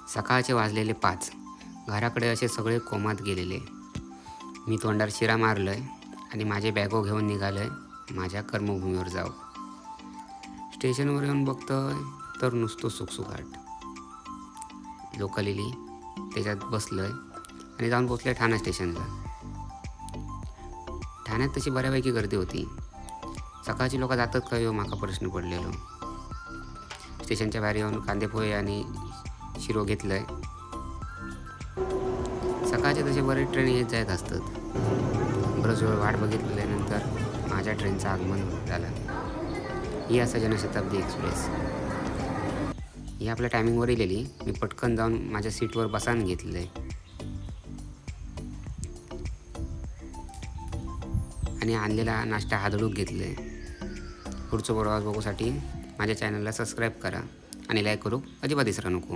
सकाळचे वाजलेले 5. घराकडे असे सगळे कोमात गेलेले. मी तोंडावर शिरा मारलंय आणि माझे बॅगो घेऊन निघालोय माझ्या कर्मभूमीवर जाऊ. स्टेशनवर येऊन बघतोय तर नुसतं सुखसुखाट. लोकल इली त्याच्यात बसलोय आणि जाऊन पोचलोय ठाणा स्टेशनला. ठाण्यात तशी बऱ्यापैकी गर्दी होती. सकाळची लोक जातात का हो माका प्रश्न पडलेलो. स्टेशनच्या बाहेर येऊन कांदेपोहे आणि शिरो घेतलंय. सकाळचे तसे बरेच ट्रेन येत जात असतात. बरंच वेळ वाट बघितल्यानंतर माझ्या ट्रेनचं आगमन झालं. ही असं जनशताब्दी एक्सप्रेस. ही आपल्या टायमिंगवर येलेली. मी पटकन जाऊन माझ्या सीटवर बसायला घेतलं आहे आणि आणलेला नाश्ता हादळूक घेतलं आहे. पुढचं प्रवास बघूसाठी माझ्या चॅनलला सबस्क्राईब करा आणि लाईक करू अजिबात विसरा नको.